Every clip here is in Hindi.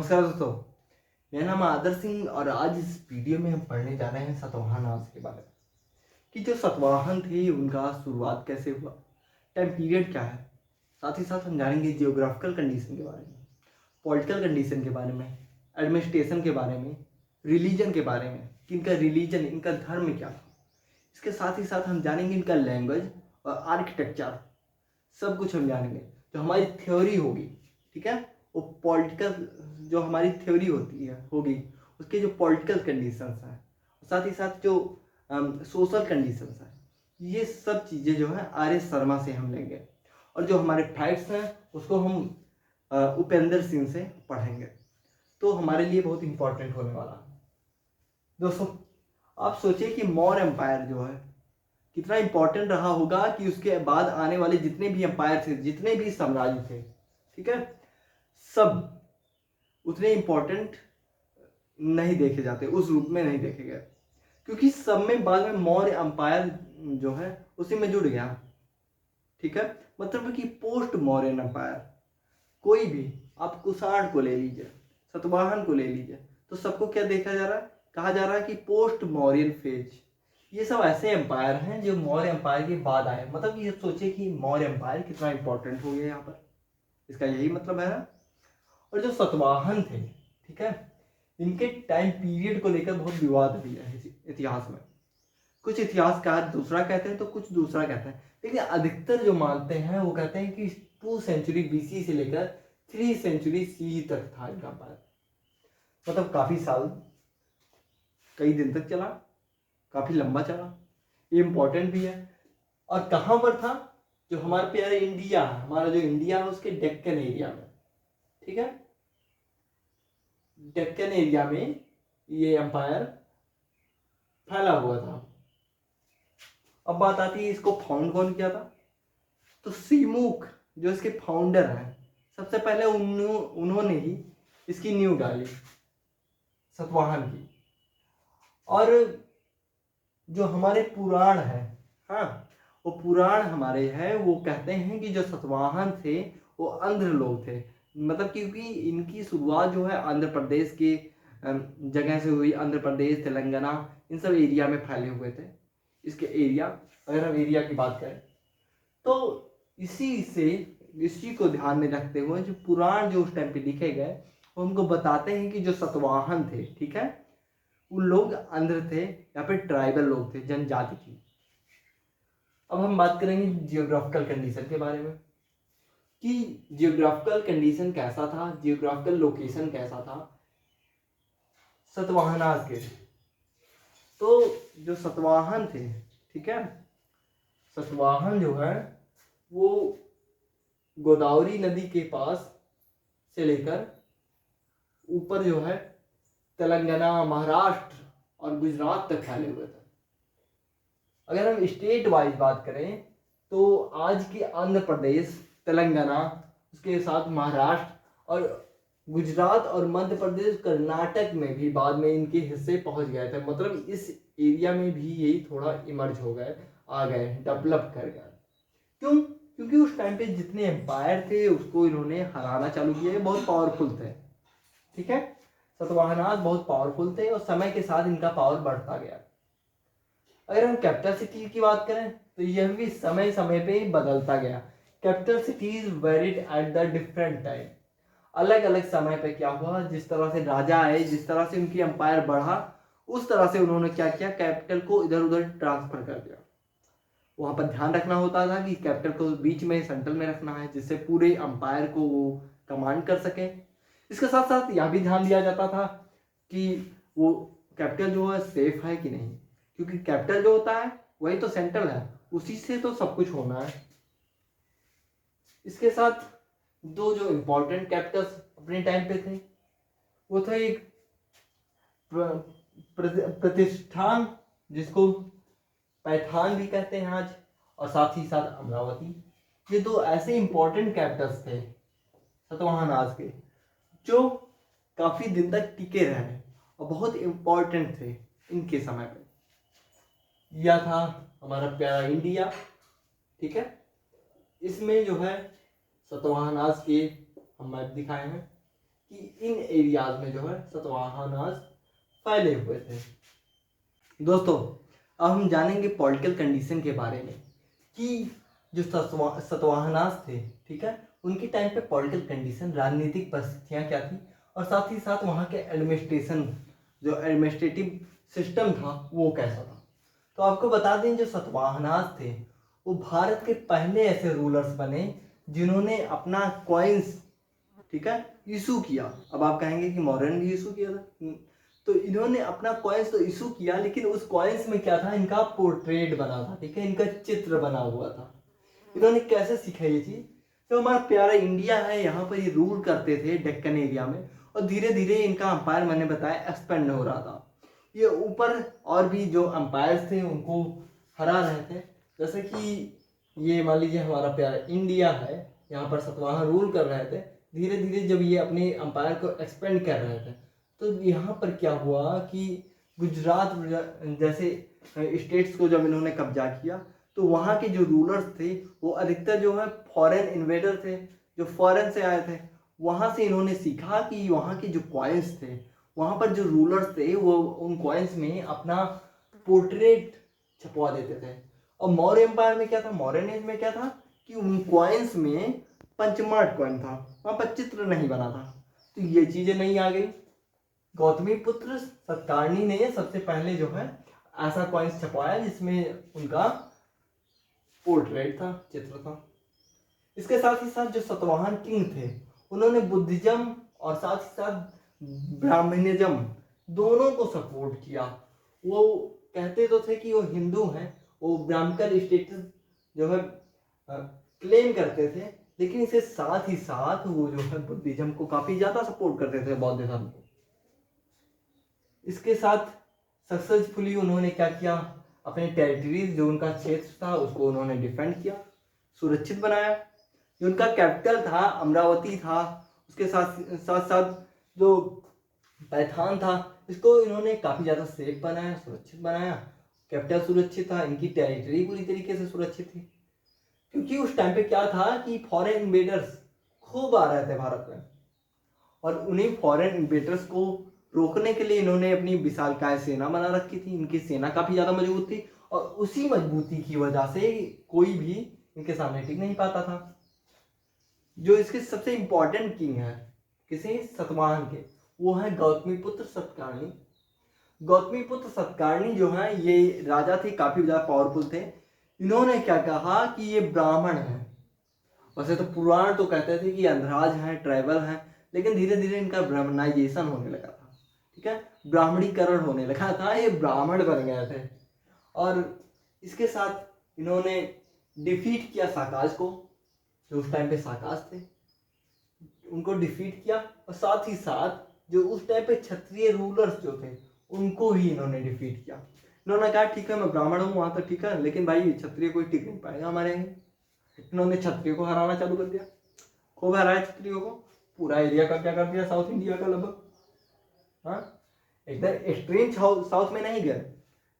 नमस्कार दोस्तों, मेरा नाम आदर सिंह और आज इस वीडियो में हम पढ़ने जा रहे हैं सातवाहन वंश के बारे में कि जो सातवाहन थे उनका शुरुआत कैसे हुआ, टाइम पीरियड क्या है। साथ ही साथ हम जानेंगे जियोग्राफिकल कंडीशन के बारे में, पॉलिटिकल कंडीशन के बारे में, एडमिनिस्ट्रेशन के बारे में, रिलीजन के बारे में कि इनका रिलीजन, इनका धर्म क्या था। इसके साथ ही साथ हम जानेंगे इनका लैंग्वेज और आर्किटेक्चर, सब कुछ हम जानेंगे। जो हमारी थ्योरी होगी, ठीक है, वो पॉलिटिकल जो हमारी थ्योरी होगी उसके जो पॉलिटिकल कंडीशंस हैं, साथ ही साथ जो सोशल कंडीशंस हैं, ये सब चीज़ें जो है आर एस शर्मा से हम लेंगे। और जो हमारे फैक्ट्स हैं उसको हम उपेंद्र सिंह से पढ़ेंगे। तो हमारे लिए बहुत इंपॉर्टेंट होने वाला है। दोस्तों, आप सोचिए कि मौर्य एम्पायर जो है कितना इंपॉर्टेंट रहा होगा कि उसके बाद आने वाले जितने भी एम्पायर थे, जितने भी साम्राज्य थे, ठीक है, सब उतने इंपॉर्टेंट नहीं देखे जाते, उस रूप में नहीं देखे गए, क्योंकि सब में बाद में मौर्य एम्पायर जो है उसी में जुड़ गया। ठीक है, मतलब कि पोस्ट मौर्य एम्पायर, कोई भी आप कुषाण को ले लीजिए, सातवाहन को ले लीजिए, तो सबको क्या देखा जा रहा है, कहा जा रहा है कि पोस्ट मौर्यन फेज। ये सब ऐसे एम्पायर हैं जो मौर्य एम्पायर के बाद आए। मतलब ये सोचिए कि मौर्य एम्पायर कितना इंपॉर्टेंट हो गया यहाँ पर, इसका यही मतलब है ना। और जो सातवाहन थे, ठीक है, इनके टाइम पीरियड को लेकर बहुत विवाद भी है इतिहास में। कुछ इतिहासकार दूसरा कहते हैं तो कुछ दूसरा कहते हैं, लेकिन अधिकतर जो मानते हैं वो कहते हैं कि 2 सेंचुरी बीसी से लेकर 3 सेंचुरी सी तक था इनका एम्पायर। मतलब काफी साल, कई दिन तक चला, काफी लंबा चला, ये इंपॉर्टेंट भी है। और कहां पर था, जो हमारे प्यारे इंडिया, हमारा जो इंडिया है उसके डेक्कन एरिया में, ठीक है, डेक्कन एरिया में ये एम्पायर फैला हुआ था। अब बात आती है इसको फाउंड कौन किया था। तो सीमुख जो इसके फाउंडर हैं, सबसे पहले उन्होंने ही इसकी नींव डाली सातवाहन की। और जो हमारे पुराण है, हाँ, वो पुराण हमारे हैं, वो कहते हैं कि जो सातवाहन थे वो आंध्र लोग थे। मतलब क्योंकि इनकी शुरुआत जो है आंध्र प्रदेश के जगह से हुई। आंध्र प्रदेश, तेलंगाना, इन सब एरिया में फैले हुए थे। इसके एरिया, अगर हम एरिया की बात करें तो इसी को ध्यान में रखते हुए जो पुराण जो उस टाइम पे लिखे गए वो हमको बताते हैं कि जो सातवाहन थे, ठीक है, उन लोग आंध्र थे, या फिर ट्राइबल लोग थे, जनजाति की। अब हम बात करेंगे जियोग्राफिकल कंडीशन के बारे में कि जियोग्राफिकल कंडीशन कैसा था, जियोग्राफिकल लोकेशन कैसा था सातवाहनास के। तो जो सातवाहन थे, ठीक है, सातवाहन जो है वो गोदावरी नदी के पास से लेकर ऊपर जो है तेलंगाना, महाराष्ट्र और गुजरात तक फैले हुए थे। अगर हम स्टेट वाइज बात करें तो आज के आंध्र प्रदेश, तेलंगाना, उसके साथ महाराष्ट्र और गुजरात और मध्य प्रदेश, कर्नाटक में भी बाद में इनके हिस्से पहुंच गए थे। मतलब इस एरिया में भी यही थोड़ा इमर्ज हो गए, आ गए, डेवलप कर गए। क्यों? क्योंकि उस टाइम पे जितने एम्पायर थे उसको इन्होंने हराना चालू किया। ये बहुत पावरफुल थे, ठीक है, सातवाहनास बहुत पावरफुल थे और समय के साथ इनका पावर बढ़ता गया। अगर हम कैपिटल सिटी की बात करें तो यह भी समय समय पे बदलता गया। Capital cities varied at the different time. अलग अलग समय पे क्या हुआ, जिस तरह से राजा आए, जिस तरह से उनकी एम्पायर बढ़ा, उस तरह से उन्होंने क्या किया, कैपिटल को इधर उधर ट्रांसफर कर दिया। वहां पर ध्यान रखना होता था कि कैपिटल को बीच में, सेंट्रल में रखना है, जिससे पूरे अंपायर को वो कमांड कर सके। इसके साथ साथ यह भी ध्यान दिया जाता था कि वो कैपिटल जो है सेफ है कि नहीं, क्योंकि कैपिटल जो होता है वही तो सेंट्रल है, उसी से तो सब कुछ होना है। इसके साथ दो जो इंपॉर्टेंट कैपिटल्स अपने टाइम पे थे वो था एक प्रतिष्ठान, जिसको पैठान भी कहते हैं आज, और साथ ही साथ अमरावती। ये दो ऐसे इंपॉर्टेंट कैपिटल्स थे सातवाहनास के जो काफी दिन तक टिके रहे और बहुत इंपॉर्टेंट थे इनके समय पे। यह था हमारा प्यारा इंडिया, ठीक है। इसमें जो है सातवाहनास के हम मैप दिखाए हैं। कि इन एरियाज में जो है सातवाहनाज फैले हुए थे। दोस्तों अब हम जानेंगे पॉलिटिकल कंडीशन के बारे में कि जो सातवाहनाज थे, ठीक है, उनके टाइम पे पॉलिटिकल कंडीशन, राजनीतिक परिस्थितियाँ क्या थी, और साथ ही साथ वहाँ के एडमिनिस्ट्रेशन, जो एडमिनिस्ट्रेटिव सिस्टम था वो कैसा था। तो आपको बता दें, जो सातवाहनाज थे वो भारत के पहले ऐसे रूलर्स बने जिन्होंने अपना कॉइन्स, ठीक है, इशू किया। अब आप कहेंगे कि मौर्य ने भी इशू किया था, तो इन्होंने अपना कॉइन्स तो इशू किया, लेकिन उस कॉइन्स में क्या था, इनका पोर्ट्रेट बना था, ठीक है, इनका चित्र बना हुआ था। इन्होंने कैसे सीखा ये चीज, तो हमारा प्यारा इंडिया है, यहाँ पर ये रूल करते थे डेक्कन एरिया में, और धीरे धीरे इनका अंपायर, मैंने बताया, एक्सपेंड हो रहा था। ये ऊपर और भी जो अंपायर्स थे उनको हरा रहे थे, जैसे कि ये मान लीजिए हमारा प्यारा इंडिया है, यहाँ पर सातवाहन रूल कर रहे थे। धीरे धीरे जब ये अपने अंपायर को एक्सपेंड कर रहे थे, तो यहाँ पर क्या हुआ कि गुजरात जैसे स्टेट्स को जब इन्होंने कब्जा किया, तो वहाँ के जो रूलर्स थे वो अधिकतर जो है फॉरेन इन्वेडर थे, जो फॉरेन से आए थे। वहाँ से इन्होंने सीखा कि वहाँ के जो कॉइन्स थे, वहाँ पर जो रूलर्स थे वो उन कॉइन्स में अपना पोर्ट्रेट छपवा देते थे। और मौर्य एम्पायर में क्या था, मौर्य एज में क्या था कि उन कॉइन्स में पंचमार्ट कॉइन था, वहाँ पर चित्र नहीं बना था। तो ये चीजें नहीं आ गई। गौतमीपुत्र सत्कारनी ने सबसे पहले जो है ऐसा कॉइन्स छपवाया जिसमें उनका पोर्ट्रेट था, चित्र था। इसके साथ ही साथ जो सातवाहन किंग थे उन्होंने बुद्धिज्म और साथ ही साथ ब्राह्मणिज्म दोनों को सपोर्ट किया। वो कहते तो थे कि वो हिंदू हैं, वो ब्राह्मण स्टेटस जो है क्लेम करते थे, लेकिन इसके साथ ही साथ वो जो है बुद्धिज्म को काफी ज्यादा सपोर्ट करते थे, बौद्ध धर्म को। इसके साथ सक्सेसफुली उन्होंने क्या किया, अपने टेरिटरीज, जो उनका क्षेत्र था, उसको उन्होंने डिफेंड किया, सुरक्षित बनाया। जो उनका कैपिटल था अमरावती था, उसके साथ साथ साथ जो पैठान था, इसको इन्होंने काफी ज्यादा सेफ बनाया, सुरक्षित बनाया। कैपिटल सुरक्षित था, इनकी टेरिटरी पूरी तरीके से सुरक्षित थी, क्योंकि उस टाइम पे क्या था कि फॉरेन इन्वेडर्स खूब आ रहे थे भारत में, और उन्हीं फॉरेन इन्वेडर्स को रोकने के लिए इन्होंने अपनी विशालकाय सेना बना रखी थी। इनकी सेना काफी ज्यादा मजबूत थी, और उसी मजबूती की वजह से कोई भी इनके सामने टिक नहीं पाता था। जो इसके सबसे इंपॉर्टेंट किंग है किसी सतवाहन के, वो है गौतमीपुत्र सतकर्णी। गौतमीपुत्र सतकर्णी जो है ये राजा थे, काफी ज्यादा पावरफुल थे। इन्होंने क्या कहा कि ये ब्राह्मण है। वैसे तो पुराण तो कहते थे कि अंधराज हैं, ट्राइबल हैं, लेकिन धीरे धीरे इनका ब्राह्मणाइजेशन होने लगा था, ठीक है, ब्राह्मणीकरण होने लगा था, ये ब्राह्मण बन गए थे। और इसके साथ इन्होंने डिफीट किया साकाज को, जो उस टाइम पे साकाज थे, उनको डिफीट किया। और साथ ही साथ जो उस टाइम पे क्षत्रिय रूलर्स जो थे उनको ही इन्होंने डिफीट किया। इन्होंने कहा ठीक है मैं ब्राह्मण हूँ वहां तो ठीक है, लेकिन भाई क्षत्रिय कोई टिक नहीं पाएगा हमारे यहाँ। इन्होंने क्षत्रिय को हराना चालू कर दिया, खूब हराया क्षत्रियो को, पूरा एरिया का क्या कर दिया, साउथ इंडिया का लगभग। हाँ, एकदम एक्सट्रीम साउथ में नहीं गए,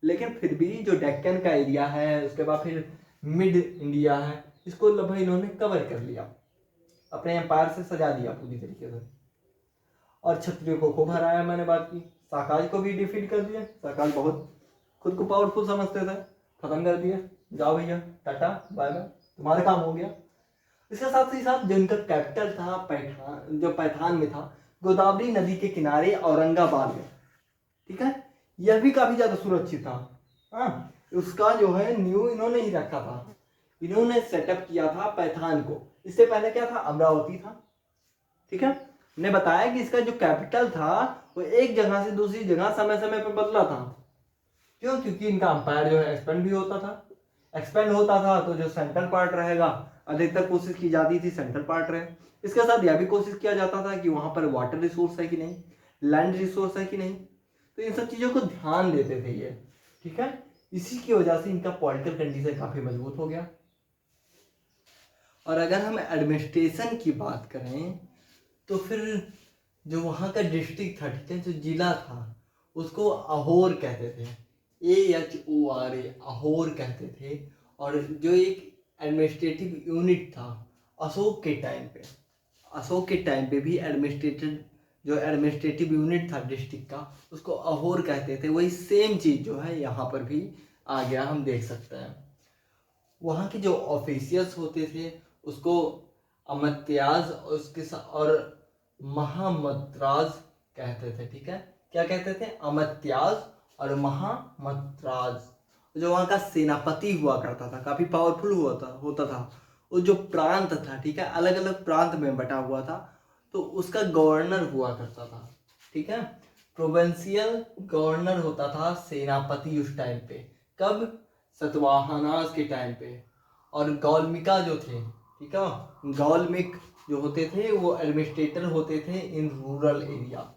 लेकिन फिर भी जो डेक्कन का एरिया है, उसके बाद फिर मिड इंडिया है, इसको लगभग इन्होंने कवर कर लिया, अपने एम्पायर से सजा दिया पूरी तरीके से। और क्षत्रियो को खूब हराया, मैंने बात की। साकाज को भी डिफीट कर दिया। साकाज बहुत खुद को पावरफुल समझते थे, खत्म कर दिया, जाओ भैया टाटा बाय बाय, तुम्हारा काम हो गया। इसके साथ ही साथ जो इनका कैपिटल था पैठान, जो पैठान में था, गोदावरी नदी के किनारे औरंगाबाद में, ठीक है, यह भी काफी ज्यादा सुरक्षित था। हाँ, उसका जो है न्यू इन्होंने ही रखा था, इन्होंने सेटअप किया था पैठान को। इससे पहले क्या था, अमरावती था, ठीक है। ने बताया कि इसका जो कैपिटल था वो एक जगह से दूसरी जगह समय समय पर बदला था। क्यों, क्योंकि इनका अंपायर जो है एक्सपेंड भी होता था। एक्सपेंड होता था तो जो सेंट्रल पार्ट रहेगा, अधिकतर कोशिश की जाती थी सेंट्रल पार्ट रहे। इसके साथ यह भी कोशिश किया जाता था कि वहां पर वाटर रिसोर्स है कि नहीं, लैंड रिसोर्स है कि नहीं, तो इन सब चीजों को ध्यान देते थे ये, ठीक है। इसी की वजह से इनका पॉलिटिकल कंडीशन काफी मजबूत हो गया। और अगर हम एडमिनिस्ट्रेशन की बात करें तो फिर जो वहाँ का डिस्ट्रिक्ट था, ठीक है, जो जिला था, उसको अहोर कहते थे, AHORA, अहोर कहते थे। और जो एक एडमिनिस्ट्रेटिव यूनिट था अशोक के टाइम पे, अशोक के टाइम पे भी एडमिनिस्ट्रेटिव जो एडमिनिस्ट्रेटिव यूनिट था डिस्ट्रिक्ट का, उसको अहोर कहते थे। वही सेम चीज़ जो है यहाँ पर भी आ गया, हम देख सकते हैं। वहाँ के जो ऑफिशियल्स होते थे उसको अमत्याज और उसके साथ और महामद्राज कहते थे। ठीक है, क्या कहते थे? अमत्याज और महामद्राज। जो वहाँ का सेनापति हुआ करता था, काफी पावरफुल होता था। वो जो प्रांत था, ठीक है, अलग अलग प्रांत में बटा हुआ था, तो उसका गवर्नर हुआ करता था। ठीक है, प्रोविंशियल गवर्नर होता था सेनापति उस टाइम पे। कब? सतवाहनास के टाइम पे। और गौलमिका जो थे, ठीक है, गौलमिक जो होते थे वो एडमिनिस्ट्रेटर होते थे इन रूरल एरिया।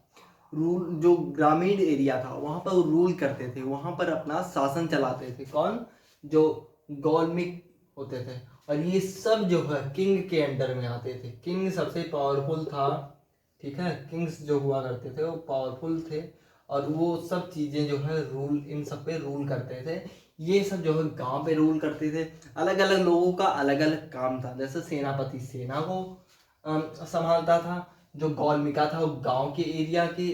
जो ग्रामीण एरिया था वहाँ पर रूल करते थे, वहाँ पर अपना शासन चलाते थे। कौन? जो गौलमिक होते थे। और ये सब जो है किंग के अंडर में आते थे। किंग सबसे पावरफुल था। ठीक है, किंग्स जो हुआ करते थे वो पावरफुल थे, और वो सब चीज़ें जो है रूल, इन सब पे रूल करते थे। ये सब जो है गांव पे रूल करते थे। अलग अलग लोगों का अलग अलग काम था। जैसे सेनापति सेना को संभालता था, जो गौलमिका था वो गांव के एरिया के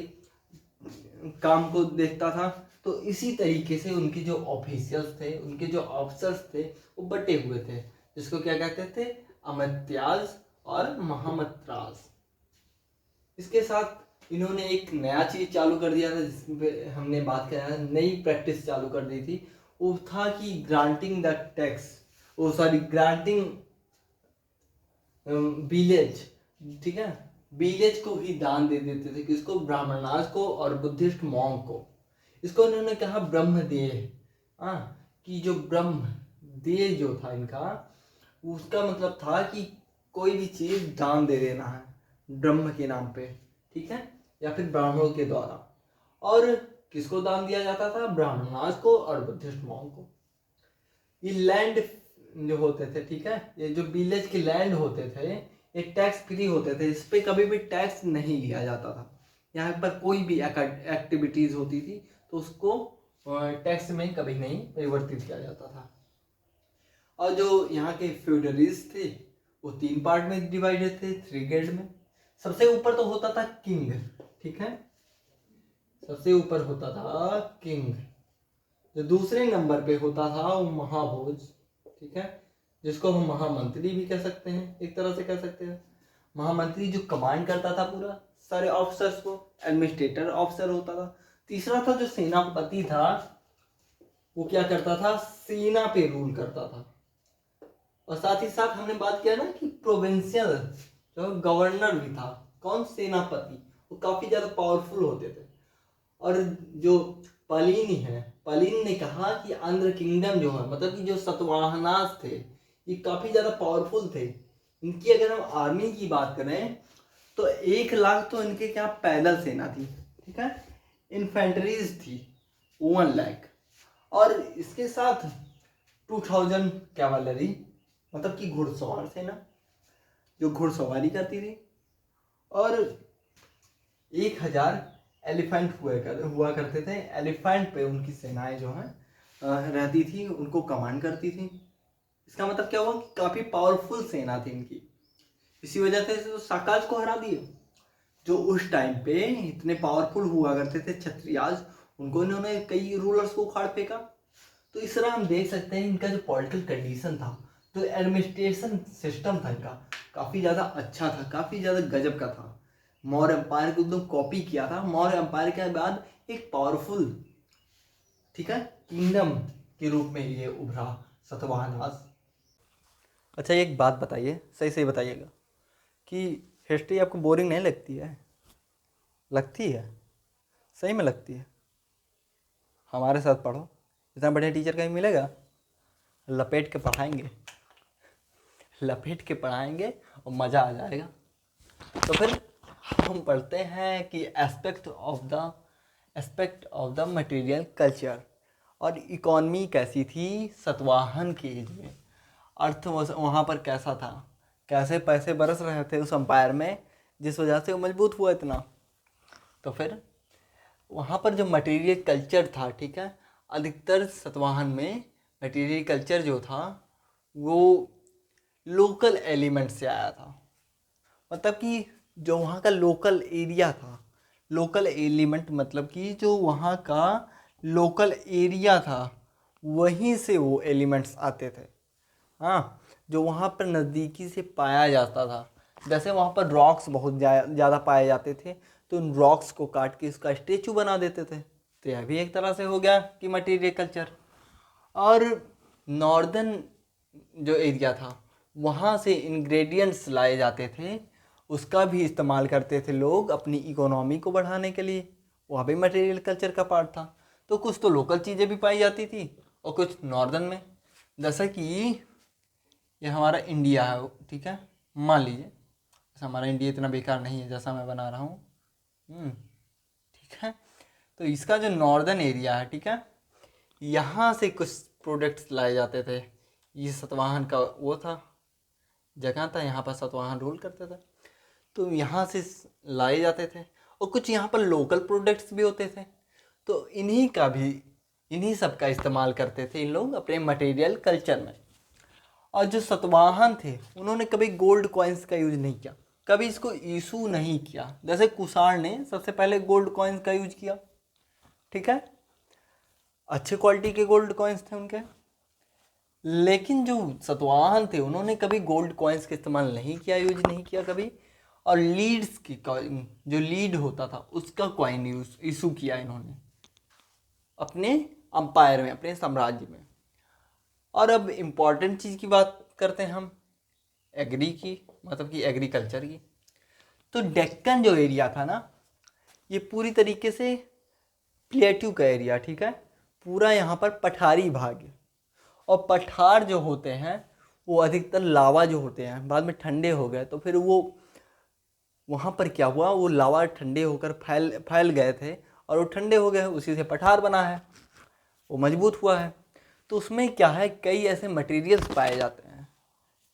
काम को देखता था। तो इसी तरीके से उनके जो ऑफिशियल्स थे, उनके जो ऑफिसर्स थे, वो बटे हुए थे, जिसको क्या कहते थे? अमत्याज और महामद्राज। इसके साथ इन्होंने एक नया चीज चालू कर दिया था, जिसपे हमने बात किया, नई प्रैक्टिस चालू कर दी थी। वो था कि granting the tax, oh sorry, granting village. ठीक है, विलेज को ही दान दे देते थे। किसको? ब्राह्मणास को और बुद्धिस्ट मॉन्क को। इसको इन्होंने कहा ब्रह्मदेह। हाँ, कि जो ब्रह्म देह जो था इनका, उसका मतलब था कि कोई भी चीज दान दे देना है ब्रह्म के नाम पे। ठीक है, या फिर ब्राह्मणों के द्वारा। और किसको दान दिया जाता था? ब्राह्मणास को और बुद्धिस्ट मॉन्क को। ये लैंड जो होते थे, ठीक है, ये जो विलेज के लैंड होते थे, ये टैक्स फ्री होते थे। इस पे कभी भी टैक्स नहीं लिया जाता था। यहाँ पर कोई भी एक्टिविटीज होती थी तो उसको टैक्स में कभी नहीं परिवर्तित किया जाता था। और जो यहाँ के फ्यूडलिस्ट थे वो 3 पार्ट में डिवाइडेड थे, 3 ग्रेड में। सबसे ऊपर तो होता था किंग। ठीक है, सबसे ऊपर होता था किंग। जो दूसरे नंबर पे होता था वो महाभोज। ठीक है, जिसको हम महामंत्री भी कह सकते हैं, एक तरह से कह सकते हैं। महामंत्री जो कमांड करता था पूरा सारे ऑफिसर्स को, एडमिनिस्ट्रेटर ऑफिसर होता था। तीसरा था जो सेनापति था, वो क्या करता था? सेना पे रूल करता था। और साथ ही साथ हमने बात किया ना कि प्रोविंशियल जो गवर्नर भी था, कौन? सेनापति। वो काफी ज्यादा पावरफुल होते थे। और जो पलीनी है, पलीन ने कहा कि आंध्र किंगडम जो है, मतलब कि जो सतवाहनास थे, ये काफी ज्यादा पावरफुल थे। इनकी अगर हम आर्मी की बात करें तो 1 लाख तो इनके क्या पैदल सेना थी। ठीक है, इन्फेंट्रीज थी 1 लाख। और इसके साथ 2000 कैवलरी, मतलब कि घुड़सवार सेना जो घुड़सवारी करती थी। और 1000 एलिफेंट हुआ करते थे। एलिफेंट पे उनकी सेनाएं जो हैं रहती थी, उनको कमांड करती थी। इसका मतलब क्या हुआ कि काफी पावरफुल सेना थी इनकी। इसी वजह से तो साकाज को हरा दिए, जो उस टाइम पे इतने पावरफुल हुआ करते थे क्षत्रियाज। उनको इन्होंने कई रूलर्स को उखाड़ फेंका। तो इस तरह हम देख सकते हैं इनका जो पॉलिटिकल कंडीशन था, जो एडमिनिस्ट्रेशन सिस्टम था इनका, काफी ज्यादा अच्छा था, काफी ज्यादा गजब का था। मौर्य एम्पायर को एकदम कॉपी किया था। मौर्य एम्पायर के बाद एक पावरफुल, ठीक है, किंगडम के रूप में ये उभरा सतवाहनास। अच्छा, एक बात बताइए, सही सही बताइएगा कि हिस्ट्री आपको बोरिंग नहीं लगती है? लगती है? सही में लगती है? हमारे साथ पढ़ो, इतना बढ़िया टीचर कहीं मिलेगा? लपेट के पढ़ाएंगे, लपेट के पढ़ाएंगे और मज़ा आ जाएगा। तो फिर हम पढ़ते हैं कि aspect of the material culture, और इकॉनमी कैसी थी सतवाहन के एज में। अर्थ वहाँ पर कैसा था, कैसे पैसे बरस रहे थे उस एम्पायर में, जिस वजह से वो मजबूत हुआ इतना। तो फिर वहाँ पर जो मटेरियल कल्चर था, ठीक है, अधिकतर सतवाहन में मटेरियल कल्चर जो था वो लोकल एलिमेंट से आया था। मतलब कि जो वहाँ का लोकल एरिया था, लोकल एलिमेंट मतलब कि जो वहाँ का लोकल एरिया था वहीं से वो एलिमेंट्स आते थे। हाँ, जो वहाँ पर नज़दीकी से पाया जाता था। जैसे वहाँ पर रॉक्स बहुत ज़्यादा पाए जाते थे, तो उन रॉक्स को काट के उसका स्टेचू बना देते थे। तो यह भी एक तरह से हो गया कि मटेरियल कल्चर। और नॉर्दर्न जो एरिया था वहाँ से इंग्रेडिएंट्स लाए जाते थे, उसका भी इस्तेमाल करते थे लोग अपनी इकोनॉमी को बढ़ाने के लिए। वहाँ भी मटेरियल कल्चर का पार्ट था। तो कुछ तो लोकल चीज़ें भी पाई जाती थी और कुछ नॉर्दर्न में। जैसा कि ये हमारा इंडिया है, ठीक है, मान लीजिए जैसा हमारा इंडिया इतना बेकार नहीं है जैसा मैं बना रहा हूँ, ठीक है। तो इसका जो नॉर्दर्न एरिया है, ठीक है, यहाँ से कुछ प्रोडक्ट्स लाए जाते थे। ये सतवाहन का वो था, जगह था, यहाँ पर सतवाहन रूल करते थे। तो यहाँ से लाए जाते थे और कुछ यहाँ पर लोकल प्रोडक्ट्स भी होते थे। तो इन्हीं सब का इस्तेमाल करते थे इन लोग अपने मटेरियल कल्चर में। और जो सतवाहन थे उन्होंने कभी गोल्ड कॉइन्स का यूज नहीं किया, कभी इसको इशू नहीं किया। जैसे कुषाण ने सबसे पहले गोल्ड कॉइन्स का यूज किया, ठीक है, अच्छे क्वालिटी के गोल्ड कॉइन्स थे उनके। लेकिन जो सतवाहन थे उन्होंने कभी गोल्ड कॉइन्स का इस्तेमाल नहीं किया, यूज नहीं किया कभी। और लीड्स की जो लीड होता था उसका कॉइन यूज इशू किया इन्होंने अपने अंपायर में, अपने साम्राज्य में। और अब इम्पॉर्टेंट चीज़ की बात करते हैं हम, एग्री की, मतलब कि एग्रीकल्चर की। तो डेक्कन जो एरिया था ना, ये पूरी तरीके से प्लेट्यू का एरिया, ठीक है, पूरा यहाँ पर पठारी भाग है। और पठार जो होते हैं वो अधिकतर लावा जो होते हैं बाद में ठंडे हो गए, तो फिर वो वहाँ पर क्या हुआ, वो लावा ठंडे होकर फैल गए थे और वो ठंडे हो गए, उसी से पठार बना है, वो मजबूत हुआ है। तो उसमें क्या है, कई ऐसे मटेरियल्स पाए जाते हैं,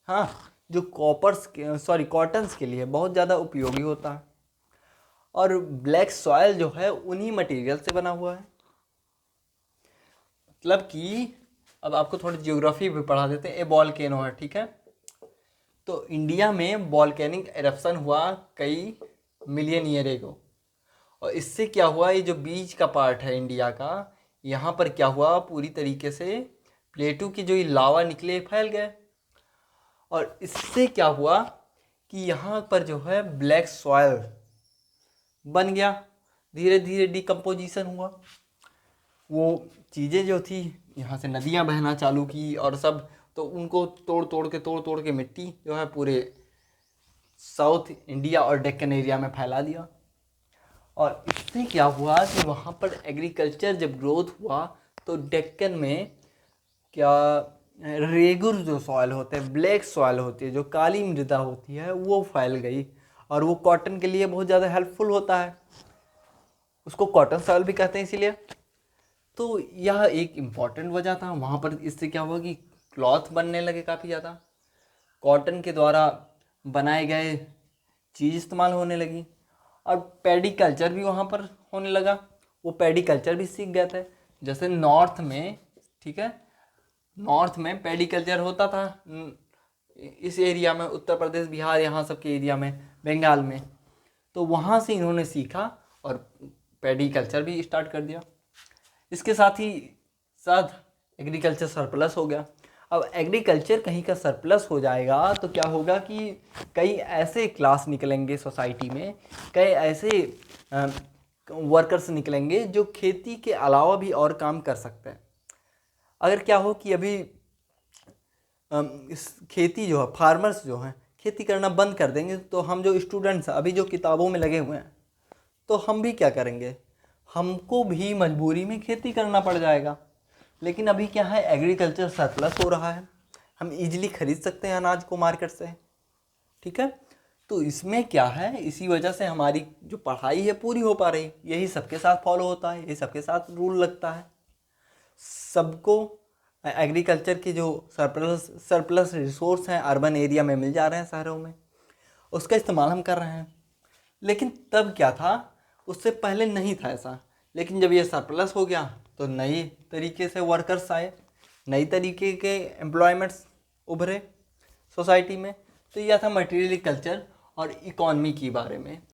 हाँ, जो कॉटन्स के लिए बहुत ज़्यादा उपयोगी होता है। और ब्लैक सॉयल जो है उन्हीं मटेरियल से बना हुआ है। मतलब कि अब आपको थोड़ी ज्योग्राफी भी पढ़ा देते हैं। ए वॉल्केनो है, ठीक है, तो इंडिया में वॉल्केनिक एरप्शन हुआ कई मिलियन ईयर एगो। और इससे क्या हुआ, ये जो बीच का पार्ट है इंडिया का, यहाँ पर क्या हुआ, पूरी तरीके से प्लेटू की जो ये लावा निकले फैल गए। और इससे क्या हुआ कि यहाँ पर जो है ब्लैक सॉयल बन गया, धीरे धीरे डिकम्पोजिशन हुआ। वो चीज़ें जो थी यहाँ से नदियाँ बहना चालू की और सब, तो उनको तोड़ तोड़ के मिट्टी जो है पूरे साउथ इंडिया और डेक्कन एरिया में फैला दिया। और इससे क्या हुआ कि वहाँ पर एग्रीकल्चर जब ग्रोथ हुआ तो डेक्कन में क्या, रेगुर जो सॉइल होते हैं, ब्लैक सॉइल होती है, जो काली मृदा होती है, वो फैल गई। और वो कॉटन के लिए बहुत ज़्यादा हेल्पफुल होता है, उसको कॉटन सॉइल भी कहते हैं इसीलिए। तो यह एक इम्पॉर्टेंट वजह था वहाँ पर। इससे क्या हुआ कि क्लॉथ बनने लगे काफ़ी ज़्यादा, कॉटन के द्वारा बनाए गए चीज़ इस्तेमाल होने लगी। और पैडी कल्चर भी वहाँ पर होने लगा, वो पैडी कल्चर भी सीख गए थे। जैसे नॉर्थ में, ठीक है, नॉर्थ में पैडी कल्चर होता था, इस एरिया में उत्तर प्रदेश, बिहार, यहाँ सब के एरिया में, बंगाल में। तो वहाँ से इन्होंने सीखा और पैडी कल्चर भी स्टार्ट कर दिया। इसके साथ ही साथ एग्रीकल्चर सरप्लस हो गया। अब एग्रीकल्चर कहीं का सरप्लस हो जाएगा तो क्या होगा कि कई ऐसे क्लास निकलेंगे सोसाइटी में, कई ऐसे वर्कर्स निकलेंगे जो खेती के अलावा भी और काम कर सकते हैं। अगर क्या हो कि अभी इस खेती जो है, फार्मर्स जो हैं खेती करना बंद कर देंगे, तो हम जो स्टूडेंट्स हैं अभी जो किताबों में लगे हुए हैं, तो हम भी क्या करेंगे, हमको भी मजबूरी में खेती करना पड़ जाएगा। लेकिन अभी क्या है, एग्रीकल्चर सरप्लस हो रहा है, हम इजीली खरीद सकते हैं अनाज को मार्केट से, ठीक है। तो इसमें क्या है, इसी वजह से हमारी जो पढ़ाई है पूरी हो पा रही। यही सबके साथ फॉलो होता है, यही सबके साथ रूल लगता है। सबको एग्रीकल्चर के जो सरप्लस रिसोर्स हैं अर्बन एरिया में मिल जा रहे हैं, शहरों में, उसका इस्तेमाल हम कर रहे हैं। लेकिन तब क्या था, उससे पहले नहीं था ऐसा। लेकिन जब ये सरप्लस हो गया तो नई तरीके से वर्कर्स आए, नई तरीके के एम्प्लॉयमेंट्स उभरे सोसाइटी में। तो यह था मटेरियल कल्चर और इकॉनमी के बारे में।